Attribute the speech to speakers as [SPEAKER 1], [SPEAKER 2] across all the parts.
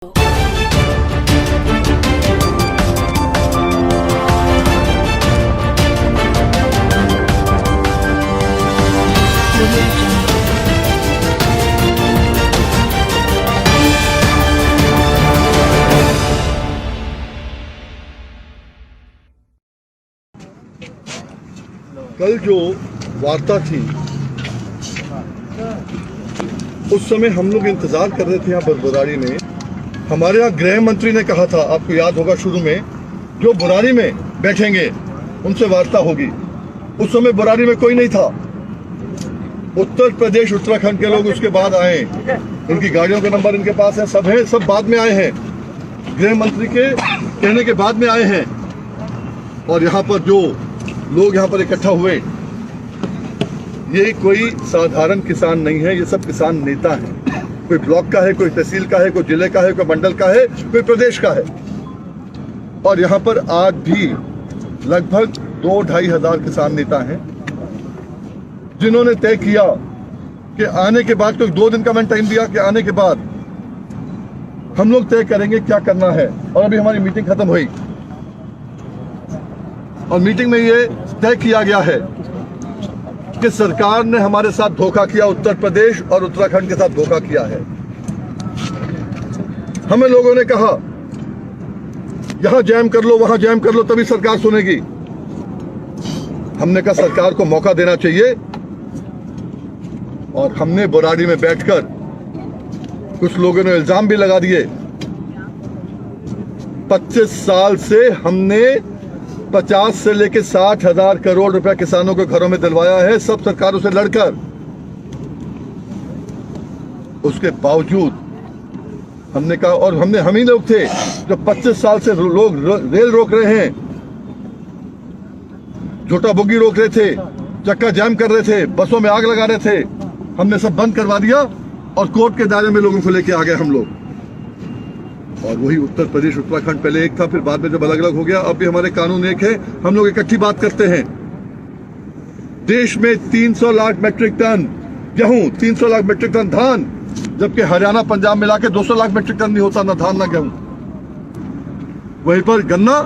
[SPEAKER 1] कल जो वार्ता थी उस समय हम लोग इंतजार कर रहे थे यहाँ पर बुराड़ी में। हमारे यहाँ गृह मंत्री ने कहा था, आपको याद होगा शुरू में, जो बुराड़ी में बैठेंगे उनसे वार्ता होगी। उस समय बुराड़ी में कोई नहीं था। उत्तर प्रदेश उत्तराखंड के लोग उसके बाद आए, इनकी गाड़ियों के नंबर इनके पास है, सब बाद में आए हैं, गृह मंत्री के कहने के बाद में आए हैं। और यहाँ पर जो लोग यहाँ पर इकट्ठा हुए, ये कोई साधारण किसान नहीं है, ये सब किसान नेता हैं। कोई ब्लॉक का है, कोई तहसील का है, कोई जिले का है, कोई मंडल का है, कोई प्रदेश का है। और यहाँ पर आज भी लगभग 2-2.5 हजार किसान नेता हैं जिन्होंने तय किया कि आने के बाद, कोई 2 दिन का मैंने टाइम दिया कि आने के बाद हम लोग तय करेंगे क्या करना है। और अभी हमारी मीटिंग खत्म हुई और मीटिंग में ये तय किया गया है कि सरकार ने हमारे साथ धोखा किया, उत्तर प्रदेश और उत्तराखंड के साथ धोखा किया है। हमें लोगों ने कहा यहां जैम कर लो, वहां जैम कर लो, तभी सरकार सुनेगी। हमने कहा सरकार को मौका देना चाहिए। और हमने बुराड़ी में बैठकर, कुछ लोगों ने इल्जाम भी लगा दिए, 25 साल से हमने 50 से लेकर 60 हजार करोड़ रुपया किसानों के घरों में दिलवाया है, सब सरकारों से लड़कर। उसके बावजूद हमने कहा, और हम ही लोग थे जो 25 साल से लोग रेल रोक रहे हैं, झोटा बोगी रोक रहे थे, चक्का जाम कर रहे थे, बसों में आग लगा रहे थे। हमने सब बंद करवा दिया और कोर्ट के दायरे में लोगों को लेके आ गए हम लोग। और वही उत्तर प्रदेश उत्तराखंड पहले एक था, फिर बाद में जब अलग अलग हो गया, अब भी हमारे कानून एक है। हम लोग इकट्ठी बात करते हैं। देश में 300 लाख मेट्रिक टन गेहूं, 300 लाख मेट्रिक टन धान, जबकि हरियाणा पंजाब मिला के 200 लाख मेट्रिक टन नहीं होता, ना धान ना गेहूं। वहीं पर गन्ना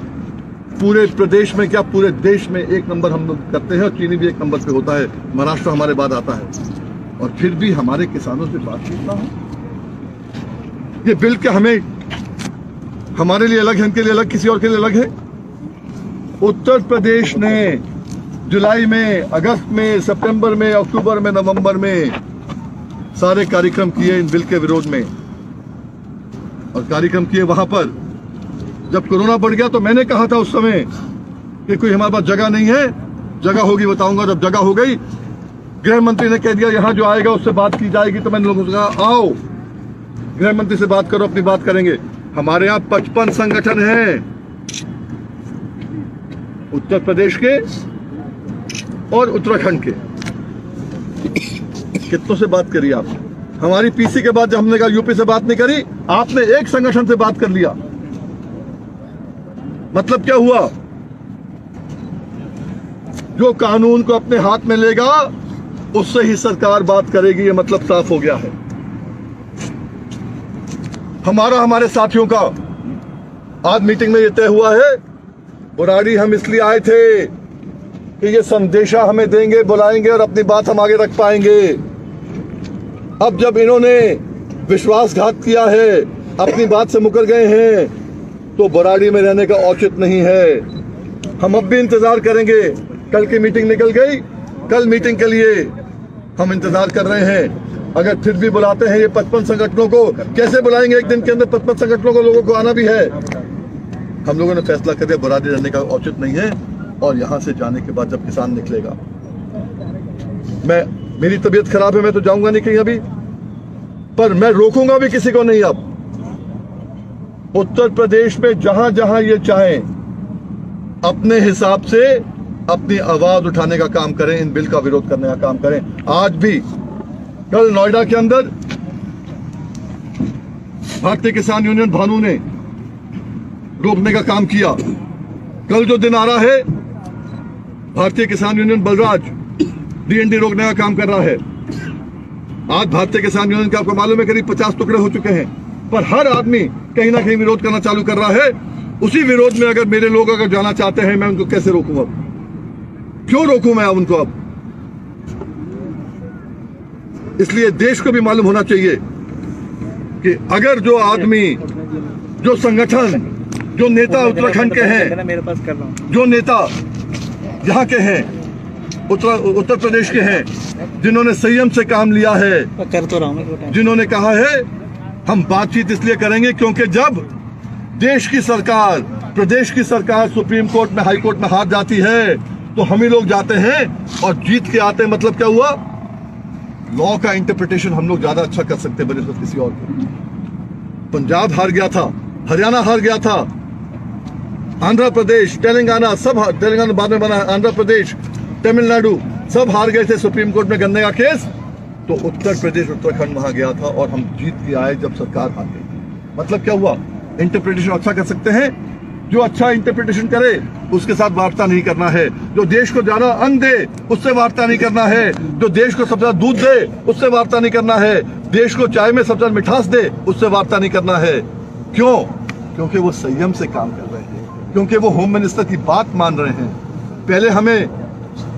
[SPEAKER 1] पूरे प्रदेश में क्या, पूरे देश में 1 नंबर हम लोग करते हैं। और चीनी भी 1 नंबर पे होता है, महाराष्ट्र हमारे बाद आता है। और फिर भी हमारे किसानों से बातचीत ना हो। ये बिल क्या हमारे लिए अलग है, इनके लिए अलग, किसी और के लिए अलग है? उत्तर प्रदेश ने जुलाई में, अगस्त में, सितंबर में, अक्टूबर में, नवंबर में सारे कार्यक्रम किए इन बिल के विरोध में। और कार्यक्रम किए वहां पर। जब कोरोना बढ़ गया तो मैंने कहा था उस समय कि कोई हमारे पास जगह नहीं है, जगह होगी बताऊंगा। जब जगह हो गई, गृह मंत्री ने कह दिया यहां जो आएगा उससे बात की जाएगी। तो मैंने लोगों से कहा आओ गृह मंत्री से बात करो, अपनी बात करेंगे। हमारे यहाँ 55 संगठन हैं उत्तर प्रदेश के और उत्तराखंड के। कितनों से बात करी आप? हमारी पीसी के बाद जब हमने कहा यूपी से बात नहीं करी, आपने एक संगठन से बात कर लिया। मतलब क्या हुआ? जो कानून को अपने हाथ में लेगा उससे ही सरकार बात करेगी, ये मतलब साफ हो गया है। हमारे साथियों का आज मीटिंग में ये तय हुआ है। बुराड़ी हम इसलिए आए थे कि ये संदेशा हमें देंगे, बुलाएंगे और अपनी बात हम आगे रख पाएंगे। अब जब इन्होंने विश्वासघात किया है, अपनी बात से मुकर गए हैं, तो बुराड़ी में रहने का औचित नहीं है। हम अब भी इंतजार करेंगे। कल की मीटिंग निकल गई, कल मीटिंग के लिए हम इंतजार कर रहे हैं। अगर फिर भी बुलाते हैं ये 55 संगठनों को, कैसे बुलाएंगे? एक दिन के अंदर 55 संगठनों को, लोगों को आना भी है। हम लोगों ने फैसला कर दिया बुराड़ी रहने का औचित नहीं है। और यहां से जाने के बाद जब किसान निकलेगा, मेरी तबीयत खराब है, मैं तो जाऊंगा नहीं कहीं अभी, पर मैं रोकूंगा भी किसी को नहीं। अब उत्तर प्रदेश में जहां जहां ये चाहें अपने हिसाब से अपनी आवाज उठाने का काम करें, इन बिल का विरोध करने का काम करें। आज भी कल नोएडा के अंदर भारतीय किसान यूनियन भानु ने रोकने का काम किया। कल जो दिन आ रहा है, भारतीय किसान यूनियन बलराज डीएनडी रोकने का काम कर रहा है। आज भारतीय किसान यूनियन के आपको मालूम है करीब 50 टुकड़े हो चुके हैं। पर हर आदमी कहीं ना कहीं विरोध करना चालू कर रहा है। उसी विरोध में अगर मेरे लोग अगर जाना चाहते हैं, मैं उनको कैसे रोकूं? अब क्यों रोकूं मैं अब उनको? अब इसलिए देश को भी मालूम होना चाहिए कि अगर जो आदमी, जो संगठन, जो नेता उत्तराखंड के हैं, जो नेता यहाँ के हैं, उत्तर प्रदेश के हैं, जिन्होंने संयम से काम लिया है, जिन्होंने कहा है हम बातचीत इसलिए करेंगे क्योंकि जब देश की सरकार, प्रदेश की सरकार सुप्रीम कोर्ट में, हाई कोर्ट में हार जाती है तो हम ही लोग जाते हैं और जीत के आते हैं। मतलब क्या हुआ? लॉ का इंटरप्रिटेशन हम लोग ज्यादा अच्छा कर सकते हैं बनिस्बत किसी और को। पंजाब हार गया था, हरियाणा हार गया था, आंध्र प्रदेश, तेलंगाना, सब तेलंगाना बाद में बना, आंध्र प्रदेश, तमिलनाडु सब हार गए थे सुप्रीम कोर्ट में गन्ने का केस। तो उत्तर प्रदेश, उत्तराखंड वहां गया था और हम जीत के आए जब सरकार हार गई। मतलब क्या हुआ? इंटरप्रिटेशन अच्छा कर सकते हैं। जो अच्छा इंटरप्रिटेशन करे उसके साथ वार्ता नहीं करना है। जो देश को ज्यादा अन्न दे उससे वार्ता नहीं करना है। जो देश को सबसे ज्यादा दूध दे उससे वार्ता नहीं करना है। देश को चाय में सबसे ज्यादा मिठास दे उससे वार्ता नहीं करना है। क्यों? क्योंकि वो संयम से काम कर रहे हैं, क्योंकि वो होम मिनिस्टर की बात मान रहे हैं। पहले हमें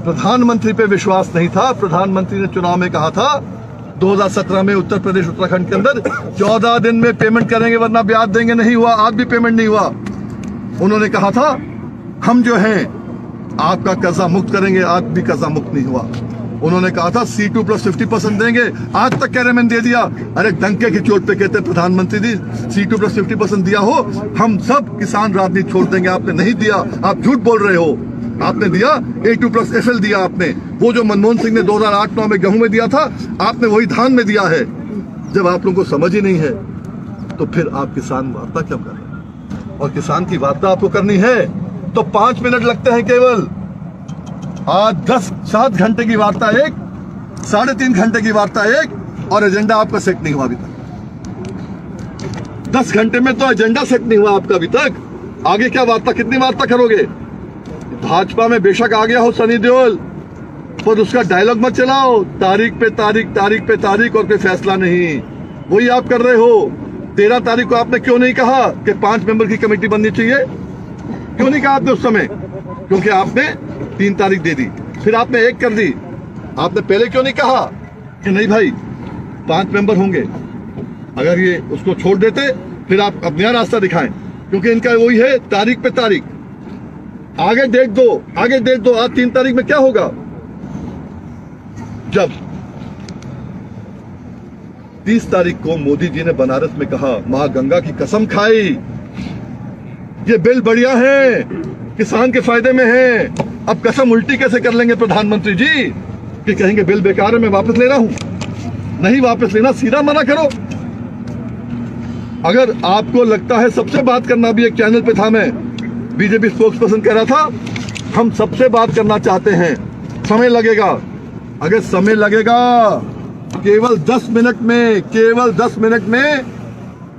[SPEAKER 1] प्रधानमंत्री पे विश्वास नहीं था। प्रधानमंत्री ने चुनाव में कहा था 2017 में उत्तर प्रदेश उत्तराखंड के अंदर 14 दिन में पेमेंट करेंगे वरना ब्याज देंगे। नहीं हुआ, आज भी पेमेंट नहीं हुआ। उन्होंने कहा था हम जो हैं आपका कर्जा मुक्त करेंगे, आज भी कर्जा मुक्त नहीं हुआ। उन्होंने कहा था C2 + 50% देंगे, आज तक कह रहे मैंने दे दिया। अरे डंके की चोट पे कहते प्रधानमंत्री जी C2 + 50% दिया हो, हम सब किसान राजनीति छोड़ देंगे। आपने नहीं दिया, आप झूठ बोल रहे हो। आपने दिया A2 + FL दिया आपने। वो जो मनमोहन सिंह ने 2008-9 में गेहूं में दिया था, आपने वही धान में दिया है। जब आप लोगों को समझ ही नहीं है तो फिर आप किसान वार्ता क्यों कर रहे हैं? और किसान की वार्ता आपको करनी है तो 5 मिनट लगते हैं केवल। आज 7 घंटे की वार्ता एक, 3.5 घंटे की वार्ता एक, और एजेंडा आपका सेट नहीं हुआ अभी तक। 10 घंटे में तो एजेंडा सेट नहीं हुआ आपका अभी तक। आगे क्या वार्ता, कितनी वार्ता करोगे? भाजपा में बेशक आ गया हो सनी देओल, पर उसका डायलॉग मत चलाओ, तारीख पे तारीख, तारीख पे तारीख और कोई फैसला नहीं। वही आप कर रहे हो। 13 तारीख को आपने क्यों नहीं कहा कि 5 मेंबर की कमेटी बननी चाहिए? क्यों नहीं कहा आपने उस समय? क्योंकि आपने 3 तारीख दे दी, फिर आपने 1 कर दी। आपने पहले क्यों नहीं कहा कि नहीं भाई 5 मेंबर होंगे? अगर ये उसको छोड़ देते फिर आप अब नया रास्ता दिखाएं, क्योंकि इनका वही है तारीख पे तारीख। आगे डेट दो, आगे डेट दो। आज 3 तारीख में क्या होगा? जब 30 तारीख को मोदी जी ने बनारस में कहा, मां गंगा की कसम खाई, ये बिल बढ़िया है, किसान के फायदे में है। अब कसम उल्टी कैसे कर लेंगे प्रधानमंत्री जी कि कहेंगे बिल बेकार है, मैं वापस ले रहा हूं? नहीं वापस लेना, सीधा मना करो। अगर आपको लगता है, सबसे बात करना भी एक चैनल पे था, मैं बीजेपी स्पोक्स पर्सन कह रहा था हम सबसे बात करना चाहते हैं, समय लगेगा। अगर समय लगेगा, केवल 10 मिनट में, केवल 10 मिनट में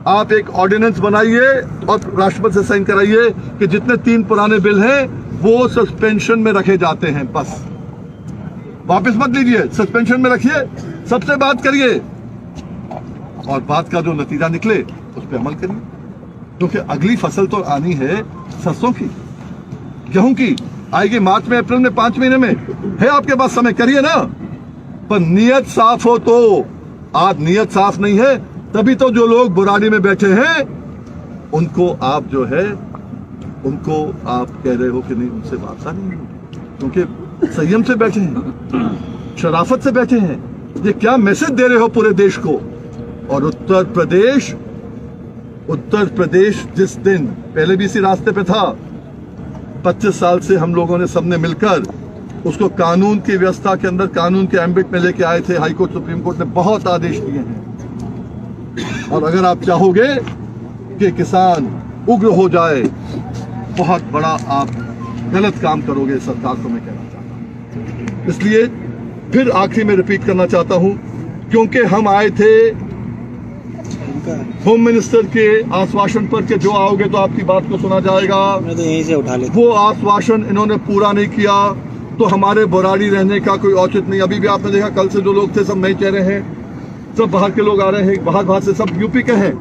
[SPEAKER 1] आप एक ऑर्डिनेंस बनाइए और राष्ट्रपति से साइन कराइए कि जितने 3 पुराने बिल हैं वो सस्पेंशन में रखे जाते हैं। बस वापस मत लीजिए, सस्पेंशन में रखिए, सबसे बात करिए और बात का जो नतीजा निकले उस पर अमल करिए। क्योंकि अगली फसल तो आनी है सरसों की, गेहूं की, आएगी मार्च में, अप्रैल में, 5 महीने में है आपके पास समय, करिए ना। पर नियत साफ हो तो। आज नियत साफ नहीं है, तभी तो जो लोग बुराड़ी में बैठे हैं उनको आप जो है, उनको आप कह रहे हो कि नहीं उनसे वार्ता नहीं है, क्योंकि संयम से बैठे हैं, शराफत से बैठे हैं। ये क्या मैसेज दे रहे हो पूरे देश को? और उत्तर प्रदेश जिस दिन पहले भी इसी रास्ते पे था, 25 साल से हम लोगों ने सबने मिलकर उसको कानून की व्यवस्था के अंदर, कानून के एम्बिट में लेके आए थे। हाई कोर्ट, सुप्रीम कोर्ट ने बहुत आदेश दिए हैं। और अगर आप चाहोगे कि किसान उग्र हो जाए, बहुत बड़ा आप गलत काम करोगे, सरकार को मैं कहना चाहता हूं। इसलिए फिर आखिरी में रिपीट करना चाहता हूं, क्योंकि हम आए थे होम मिनिस्टर के आश्वासन पर कि जो आओगे तो आपकी बात को सुना जाएगा। मैं तो यहीं से उठा लेता। वो आश्वासन इन्होंने पूरा नहीं किया तो हमारे बुराड़ी रहने का कोई औचित नहीं। अभी भी आपने देखा, कल से जो लोग थे सब नए चेहरे हैं, सब बाहर के लोग आ रहे हैं, बाहर से सब यूपी के हैं,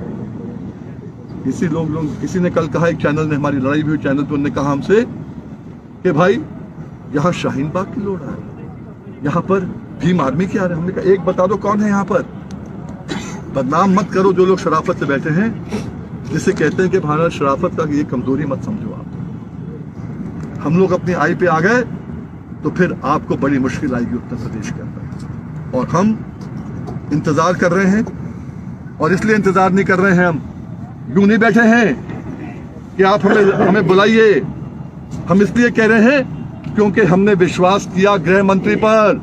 [SPEAKER 1] किसी ने कल कहा, एक चैनल ने, हमारी लड़ाई भी हुई चैनल पे, उन्होंने कहा हमसे कि भाई यहाँ शाहीन बाग की लोड़ है, यहाँ पर भीम आर्मी की आ रहे हैं। हमने कहा एक बता दो कौन है यहाँ पर। बदनाम मत करो जो लोग शराफत से बैठे हैं, जिसे कहते हैं कि भारत शराफत का ये कमजोरी मत समझो आप। हम लोग अपनी आई पे आ गए तो फिर आपको बड़ी मुश्किल आएगी उत्तर प्रदेश के अंदर। और हम इंतजार कर रहे हैं, और इसलिए इंतजार नहीं कर रहे हैं, हम यूं नहीं बैठे हैं कि आप हमें बुलाइए। हम इसलिए कह रहे हैं क्योंकि हमने विश्वास किया गृह मंत्री पर।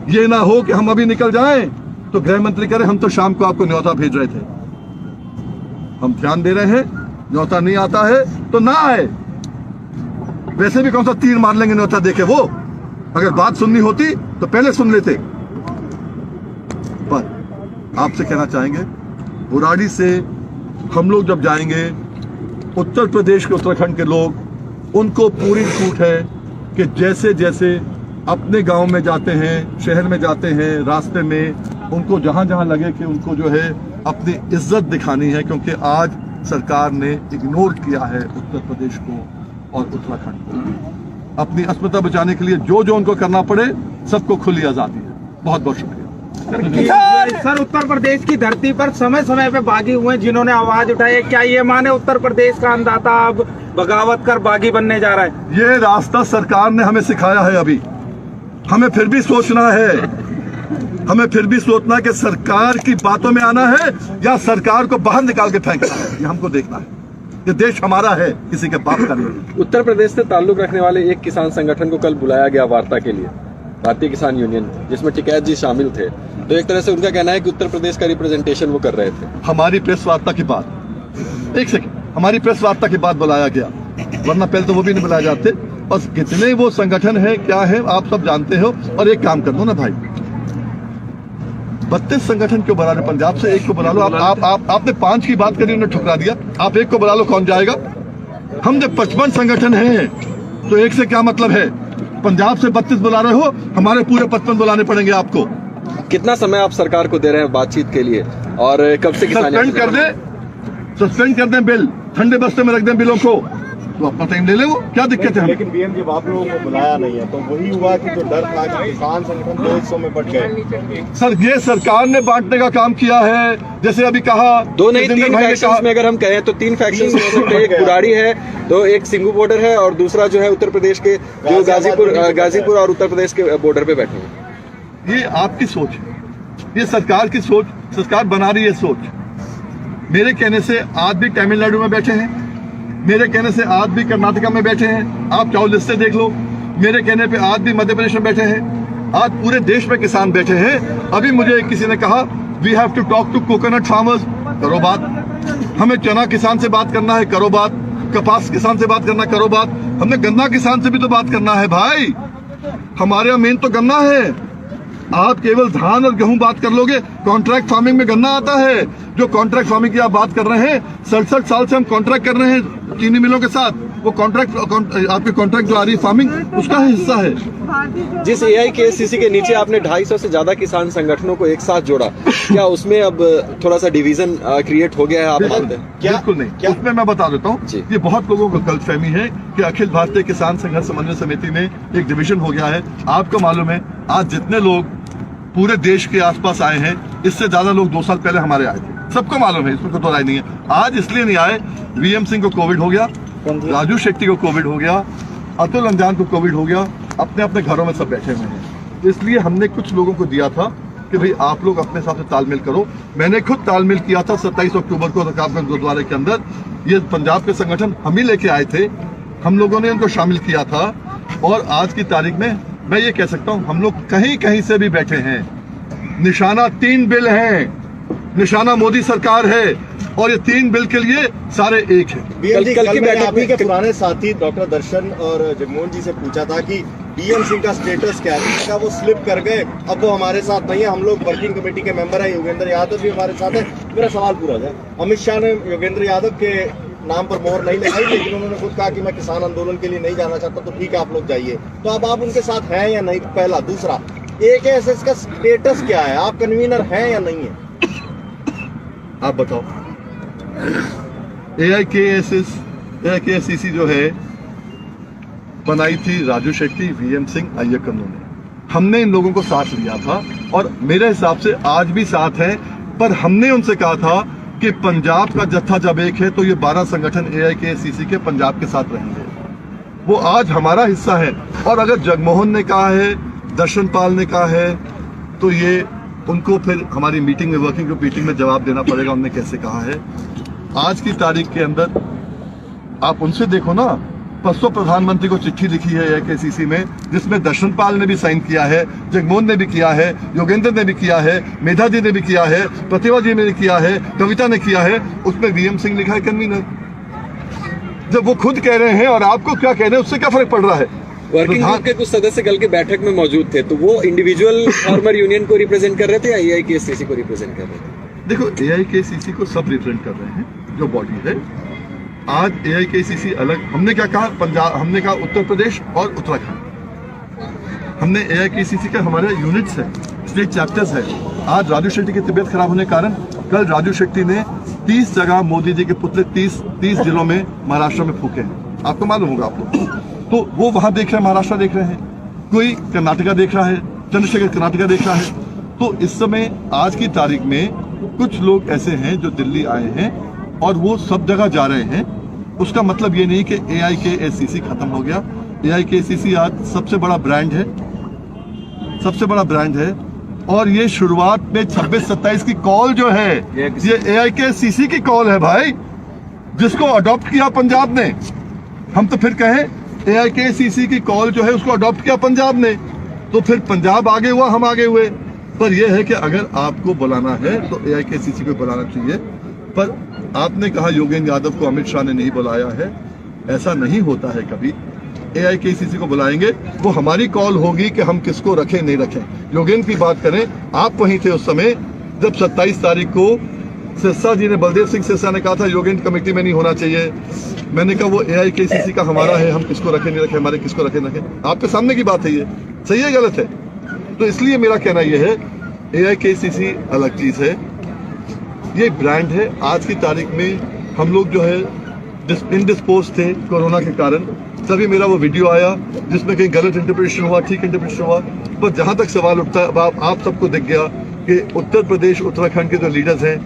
[SPEAKER 1] ये ना हो कि हम अभी निकल जाएं तो गृह मंत्री करें हम तो शाम को आपको न्योता भेज रहे थे। हम ध्यान दे रहे हैं, न्योता नहीं आता है तो ना आए। वैसे भी कौन सा तीर मार लेंगे न्योता देखे वो। अगर बात सुननी होती तो पहले सुन लेते। पर आपसे कहना चाहेंगे, बुराड़ी से हम लोग जब जाएंगे, उत्तर प्रदेश के, उत्तराखंड के लोग, उनको पूरी छूट है कि जैसे जैसे अपने गांव में जाते हैं, शहर में जाते हैं, रास्ते में उनको जहां जहां लगे कि उनको जो है अपनी इज्जत दिखानी है, क्योंकि आज सरकार ने इग्नोर किया है उत्तर प्रदेश को और उत्तराखंड को। अपनी अस्मिता बचाने के लिए जो जो उनको करना पड़े, सबको खुली आजादी है। बहुत बहुत शुक्रिया।
[SPEAKER 2] सर, उत्तर प्रदेश की धरती पर समय समय पे बागी हुए जिन्होंने आवाज उठाई है, क्या ये माने उत्तर प्रदेश का अन्नदाता अब बगावत कर बागी बनने जा रहा है?
[SPEAKER 1] ये रास्ता सरकार ने हमें सिखाया है। अभी हमें फिर भी सोचना है, हमें फिर भी सोचना है कि सरकार की बातों में आना है या सरकार को बाहर निकाल के फेंकना है। ये हमको देखना है। ये देश हमारा है, किसी के बाप का नहीं।
[SPEAKER 3] उत्तर प्रदेश से ताल्लुक रखने वाले एक किसान संगठन को कल बुलाया गया वार्ता के लिए, भारतीय किसान यूनियन, जिसमें टिकैत जी शामिल थे। तो एक तरह से उनका कहना है कि उत्तर प्रदेश का रिप्रेजेंटेशन वो कर रहे थे।
[SPEAKER 1] हमारी प्रेस वार्ता के बाद, एक सेकंड, हमारी प्रेस वार्ता के बाद बुलाया गया, वरना पहले तो वो भी नहीं बुलाए जाते। और कितने वो संगठन है, क्या है, आप सब जानते हो। और एक काम कर दो ना भाई, 32 संगठन क्यों बुला रहे? पंजाब से एक को बुला लो। आपने 5 की बात करी, उन्हें ठुकरा दिया। आप एक को बुला लो, कौन जाएगा? हम जब 55 संगठन हैं तो एक से क्या मतलब है? पंजाब से 32 बुला रहे हो, हमारे पूरे 55 बुलाने पड़ेंगे आपको।
[SPEAKER 3] कितना समय आप सरकार को दे रहे हैं बातचीत के लिए, और कब से सस्पेंड कर दें बिल, ठंडे बस्ते में रख दें बिलों को, तो अपना टाइम ले ले। वो क्या दिक्कत है?
[SPEAKER 4] लेकिन बीएम जब आप लोगों को बुलाया नहीं है तो वही हुआ कि जो डर था कि किसान संगठन 2 हिस्सों में बट गए।
[SPEAKER 1] सर, ये सरकार ने बांटने का काम किया है। जैसे अभी कहा,
[SPEAKER 3] 2 नहीं 3 फैक्शंस में अगर हम कहें तो 3 फैक्शंस हो सकते हैं। एक बुराड़ी है, तो एक सिंगू बॉर्डर है, और दूसरा जो है उत्तर प्रदेश के जो गाजीपुर और उत्तर प्रदेश के बॉर्डर पे बैठे हैं।
[SPEAKER 1] ये आपकी सोच है, ये सरकार की सोच, सरकार बना रही है सोच। मेरे कहने से आज भी तमिलनाडु में बैठे हैं, मेरे कहने से आज भी कर्नाटका में बैठे हैं। आप चाहो लिस्ट से देख लो। मेरे कहने पे आज भी मध्य प्रदेश में बैठे हैं। आज पूरे देश में किसान बैठे हैं। अभी मुझे किसी ने कहा we have to talk to coconut farmers, करो बात। हमें चना किसान से बात करना है, करो बात। कपास किसान से बात करना, करो बात। हमने गन्ना किसान से भी तो बात करना है भाई। हमारे यहाँ मेन तो गन्ना है। आप केवल धान और गेहूं बात कर लोगे, कॉन्ट्रैक्ट फार्मिंग में गन्ना आता है। जो कॉन्ट्रैक्ट फार्मिंग की आप बात कर रहे हैं, 67 साल से हम कॉन्ट्रैक्ट कर रहे हैं चीनी मिलों के साथ। वो कॉन्ट्रैक्ट आपके कॉन्ट्रैक्ट जो आ रही है फार्मिंग, उसका हिस्सा है।
[SPEAKER 3] जिस AIKSCC के नीचे आपने 250 से ज्यादा किसान संगठनों को एक साथ जोड़ा, क्या उसमें अब थोड़ा सा डिवीजन क्रिएट हो गया है, आप मानते हैं?
[SPEAKER 1] बिल्कुल नहीं। उसमें मैं बता देता हूँ, ये बहुत लोगों को गलतफहमी है कि अखिल भारतीय किसान संघर्ष समन्वय समिति में एक डिवीजन हो गया है। आपको मालूम है, आज जितने लोग पूरे देश के आसपास आए हैं, इससे ज्यादा लोग 2 साल पहले हमारे आए थे। सबको मालूम है, इसमें कोई राय नहीं है। आज इसलिए नहीं आए, VM सिंह को कोविड हो गया, राजू शेट्टी को कोविड हो गया, अतुल अंजान को कोविड हो गया, अपने अपने घरों में सब बैठे हुए हैं। इसलिए हमने कुछ लोगों को दिया था कि भाई आप लोग अपने साथ तालमेल करो। मैंने खुद तालमेल किया था 27 अक्टूबर को रकाबगंज गुरुद्वारे के अंदर। ये पंजाब के संगठन हम ही लेके आए थे, हम लोगों ने उनको शामिल किया था। और आज की तारीख में मैं ये कह सकता हूँ, हम लोग कहीं कहीं से भी बैठे हैं। निशाना 3 बिल हैं, निशाना मोदी सरकार है, और ये 3 बिल के लिए सारे एक है।
[SPEAKER 4] कल की बैठक में के पुराने साथी डॉक्टर दर्शन और जगमोहन जी से पूछा था कि PM सिंह का स्टेटस क्या है, क्या वो स्लिप कर गए, अब वो हमारे साथ नहीं है, हम लोग वर्किंग कमेटी के मेंबर है, योगेंद्र यादव भी हमारे साथ है। मेरा सवाल पूरा है, अमित शाह ने योगेंद्र यादव के नाम पर मोहर नहीं लगाई, लेकिन उन्होंने खुद कहा कि मैं किसान आंदोलन के लिए नहीं जाना चाहता, तो ठीक है आप लोग जाइए। तो अब आप उनके साथ हैं या नहीं? पहला। दूसरा, AIKSS का स्टेटस क्या है, आप कन्वीनर हैं या नहीं है?
[SPEAKER 1] आप बताओ। AIKSCC जो है बनाई थी राजू शेट्टी, VM सिंह, अय्यर ने। हमने इन लोगों को साथ लिया था और मेरे हिसाब से आज भी साथ है, पर हमने उनसे कहा था कि पंजाब का जत्था जब एक है तो ये 12 संगठन AIKSCC के पंजाब के साथ रहेंगे। वो आज हमारा हिस्सा है और अगर जगमोहन ने कहा है, दर्शन पाल ने कहा है, तो ये उनको फिर हमारी मीटिंग में, वर्किंग ग्रुप मीटिंग में जवाब देना पड़ेगा उन्होंने कैसे कहा है। आज की तारीख के अंदर आप उनसे देखो ना, परसों प्रधानमंत्री को चिट्ठी लिखी है AIKSCC में, जिसमें दर्शन पाल ने भी साइन किया है, जगमोहन ने भी किया है, योगेंद्र ने भी किया है, मेधा जी ने भी किया है, प्रतिभा जी ने भी किया है, कविता ने किया है, उसमें VM सिंह लिखा है कन्वीनर। जब वो खुद कह रहे हैं और आपको क्या कह रहे हैं, उससे क्या फर्क पड़ रहा है?
[SPEAKER 3] वर्किंग ग्रुप के कुछ सदस्य कल की बैठक में मौजूद थे, तो वो इंडिविजुअल फार्मर यूनियन को रिप्रेजेंट कर रहे थे या AIKSCC को रिप्रेजेंट कर रहे थे?
[SPEAKER 1] देखो, AIKSCC को सब रिप्रेजेंट कर रहे हैं जो बॉडी है। आज AIKSCC अलग, हमने क्या कहा, पंजाब, हमने कहा उत्तर प्रदेश और उत्तराखंड। हमने AIKSCC का हमारे यूनिट्स है, स्टेट चैप्टर्स है। आज राजू शेट्टी की तबीयत खराब होने के कारण कल राजू शेट्टी ने 30 जगह मोदी जी के पुतले 30 जिलों में महाराष्ट्र में फूके हैं, आपको मालूम होगा आप लोग। तो वो वहां देख रहे हैं, महाराष्ट्र देख रहे हैं, कोई कर्नाटका देख रहा है, चंद्रशेखर कर्नाटका देख रहा है। तो इस समय आज की तारीख में कुछ लोग ऐसे हैं जो दिल्ली आए हैं और वो सब जगह जा रहे हैं। उसका मतलब ये नहीं कि AIKSCC खत्म हो गया। AIKSCC आज सबसे बड़ा ब्रांड है, सबसे बड़ा ब्रांड है। और ये शुरुआत में 26-27 की कॉल जो है, ये AIKSCC की कॉल है भाई, जिसको अडॉप्ट किया पंजाब ने। हम तो फिर कहें AIKSCC की कॉल जो है उसको अडॉप्ट किया पंजाब ने, तो फिर पंजाब आगे हुआ, हम आगे हुए। पर यह है कि अगर आपको बुलाना है तो AIKSCC को बुलाना चाहिए। पर आपने कहा योगेंद्र यादव को अमित शाह ने नहीं बुलाया है, ऐसा नहीं होता है कभी। AIKSCC को बुलाएंगे, वो हमारी कॉल होगी कि हम किसको रखें नहीं रखें। योगेंद्र की बात करें, आप वहीं थे उस समय जब 27 तारीख को सिरसा जी ने, बलदेव सिंह सिरसा ने कहा था योगेंद्र कमेटी में नहीं होना चाहिए। मैंने कहा वो AIKSCC का हमारा है, हम किसको रखें नहीं रखें, हमारे किसको रखें रखें। आपके सामने की बात है, ये सही है गलत है? तो इसलिए मेरा कहना यह है AIKSCC अलग चीज है, ये ब्रांड है। आज की तारीख में हम लोग जो है इंडिस्पोज थे कोरोना के कारण, तभी मेरा वो वीडियो आया जिसमें कहीं गलत इंटरप्रिटेशन हुआ, ठीक इंटरप्रिटेशन हुआ। पर जहां तक सवाल उठता है, आप सबको दिख गया कि उत्तर प्रदेश उत्तराखंड के जो लीडर्स हैं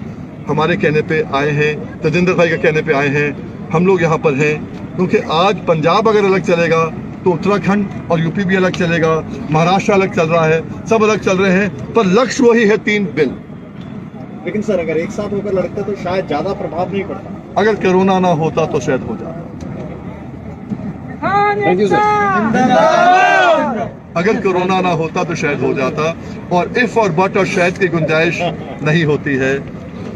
[SPEAKER 1] हमारे कहने पे आए हैं, तेजेंद्र भाई के कहने पे आए हैं, हम लोग यहाँ पर हैं। क्योंकि आज पंजाब अगर अलग चलेगा तो उत्तराखंड और यूपी भी अलग चलेगा, महाराष्ट्र अलग चल रहा है, सब अलग चल रहे हैं, पर लक्ष्य वही है 3 बिल।
[SPEAKER 4] लेकिन सर अगर एक साथ होकर लड़ते तो शायद ज्यादा प्रभाव नहीं पड़ता।
[SPEAKER 1] अगर कोरोना ना होता तो शायद हो जाता।
[SPEAKER 3] Thank you sir.
[SPEAKER 1] अगर कोरोना ना होता तो शायद हो जाता, और इफ और बट और शायद की गुंजाइश नहीं होती है।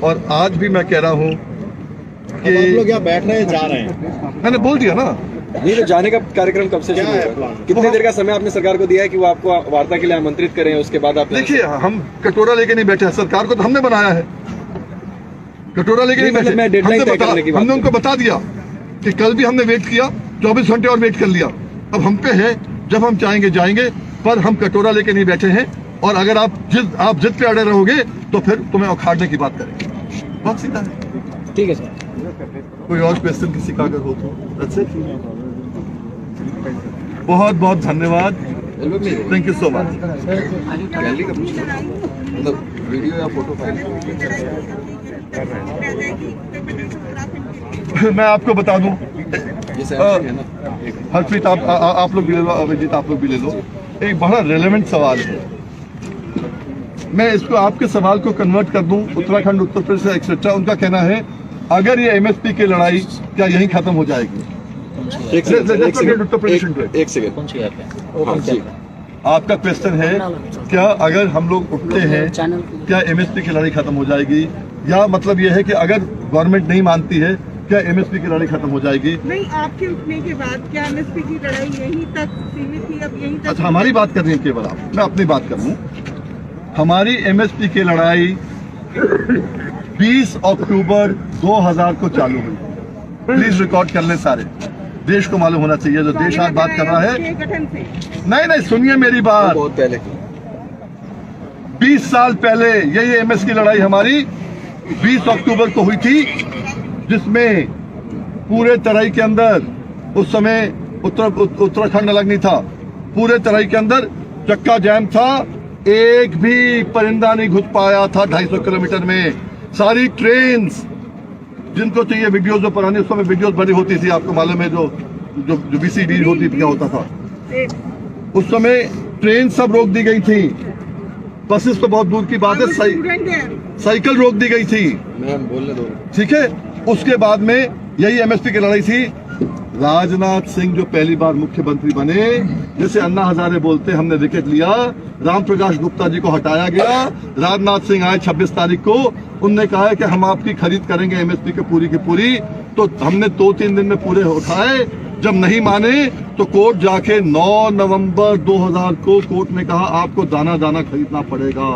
[SPEAKER 1] और आज भी मैं कह रहा हूँ कि
[SPEAKER 4] आप लोग यहाँ बैठ रहे हैं, जा रहे हैं,
[SPEAKER 1] मैंने बोल दिया ना।
[SPEAKER 3] नहीं तो जाने का कार्यक्रम कब से शुरू
[SPEAKER 4] क्या है
[SPEAKER 3] होगा?
[SPEAKER 4] प्लान?
[SPEAKER 3] कितनी देर का समय आपने सरकार को दिया है कि वो आपको वार्ता के लिए आमंत्रित करें, उसके बाद आप?
[SPEAKER 1] देखिए, हम कटोरा लेके नहीं बैठे हैं, सरकार को तो हमने बनाया है, कटोरा लेके नहीं बैठे।
[SPEAKER 3] मैं डेडलाइन तय करने की बात
[SPEAKER 1] हमने उनको बता दिया कि कल भी हमने वेट किया, 24 घंटे और वेट कर लिया। अब हम पे है, जब हम चाहेंगे जाएंगे, पर हम कटोरा लेके नहीं बैठे हैं। और अगर आप जिद पे अड़े रहोगे तो फिर तुम्हें उखाड़ने की बात करेंगे। बहुत सीधा है।
[SPEAKER 3] ठीक है सर।
[SPEAKER 1] कोई और क्वेश्चन किसी का अगर हो तो? That's it. बहुत बहुत धन्यवाद, thank you so much.
[SPEAKER 3] Gallery का पूछना, मतलब वीडियो या फोटो फाइल?
[SPEAKER 1] मैं आपको बता दूं,
[SPEAKER 3] ये सर है ना?
[SPEAKER 1] हरप्रीत आप लोग भी ले लो, अभिजीत आप लोग भी ले लो। एक बड़ा रेलेवेंट सवाल है, मैं इसको आपके सवाल को कन्वर्ट कर दूं उत्तराखंड, उत्तर प्रदेश एक्सेट्रा। उनका कहना है अगर ये MSP की लड़ाई क्या यहीं खत्म हो जाएगी?
[SPEAKER 3] एक सेकंड। हाँ जी।
[SPEAKER 1] आपका क्वेश्चन है क्या अगर हम लोग उठते हैं क्या MSP की लड़ाई खत्म हो जाएगी, या मतलब ये है कि अगर गवर्नमेंट नहीं मानती है क्या MSP की लड़ाई खत्म हो जाएगी?
[SPEAKER 5] नहीं, आपके उठने के बाद क्या MSP की लड़ाई यहीं तक सीमित थी, अब यहीं तक?
[SPEAKER 1] अच्छा, हमारी बात कर रही है केवल आप, मैं अपनी बात कर लूं। हमारी MSP की लड़ाई 20 अक्टूबर 2000 को चालू हुई। प्लीज रिकॉर्ड कर लें सारे, देश को मालूम होना चाहिए जो देश आज बात कर रहा है।
[SPEAKER 5] गठन से
[SPEAKER 1] नहीं, सुनिए मेरी बात।
[SPEAKER 3] बहुत पहले
[SPEAKER 1] 20 साल पहले ये MS की लड़ाई हमारी 20 अक्टूबर को हुई थी, जिसमें पूरे तराई के अंदर, उस समय उत्तराखंड अलग नहीं था, पूरे तराई के अंदर चक्का जाम था, एक भी परिंदा नहीं घुस पाया था 250 किलोमीटर में। सारी ट्रेन, जिनको चाहिए वीडियोस, जो पुरानी उस समय वीडियोस बड़ी होती थी, आपको मालूम है, जो VCD होती क्या होता था, उस समय ट्रेन सब रोक दी गई थी। बसेस तो बहुत दूर की बात है, साइकिल रोक दी गई थी।
[SPEAKER 3] मैम बोलने दो।
[SPEAKER 1] ठीक है, उसके बाद में यही MSP की लड़ाई थी। राजनाथ सिंह जो पहली बार मुख्यमंत्री बने, जैसे अन्ना हजारे बोलते, हमने विकेट लिया, राम प्रकाश गुप्ता जी को हटाया गया, राजनाथ सिंह आए 26 तारीख को, उनने कहा है कि हम आपकी खरीद करेंगे MSP की पूरी, तो हमने 2-3 दिन में पूरे उठाए। जब नहीं माने तो कोर्ट जाके 9 नवंबर 2000 को कोर्ट ने कहा आपको दाना दाना खरीदना पड़ेगा,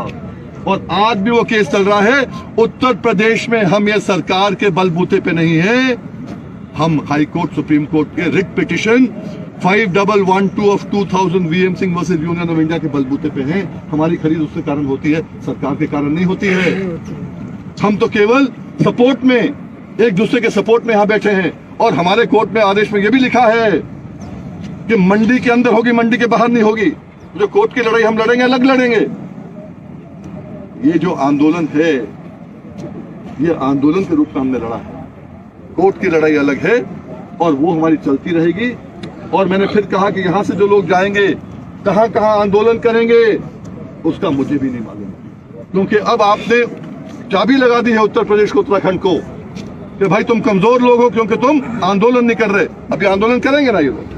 [SPEAKER 1] और आज भी वो केस चल रहा है उत्तर प्रदेश में। हम ये सरकार के बलबूते पे नहीं है, हम हाई कोर्ट, सुप्रीम कोर्ट के writ petition 5112 of 2000 VM Singh versus union of India के बलबूते पे हैं। हमारी खरीद उसके कारण होती है, सरकार के कारण नहीं होती है। हम तो केवल सपोर्ट में, एक दूसरे के सपोर्ट में यहां बैठे हैं, और हमारे कोर्ट में आदेश में यह भी लिखा है कि मंडी के अंदर होगी, मंडी के बाहर नहीं होगी। जो कोर्ट की लड़ाई हम लड़ेंगे, अलग लड़ेंगे। ये जो आंदोलन है, ये आंदोलन के रूप में हमने लड़ा है, कोर्ट की लड़ाई अलग है, और वो हमारी चलती रहेगी। और मैंने फिर कहा कि यहां से जो लोग जाएंगे, कहां कहां आंदोलन करेंगे, उसका मुझे भी नहीं मालूम, क्योंकि अब आपने चाबी लगा दी है उत्तर प्रदेश को, उत्तराखंड को, कि भाई तुम कमजोर लोग हो क्योंकि तुम आंदोलन नहीं कर रहे। अभी आंदोलन करेंगे ना ये लोग,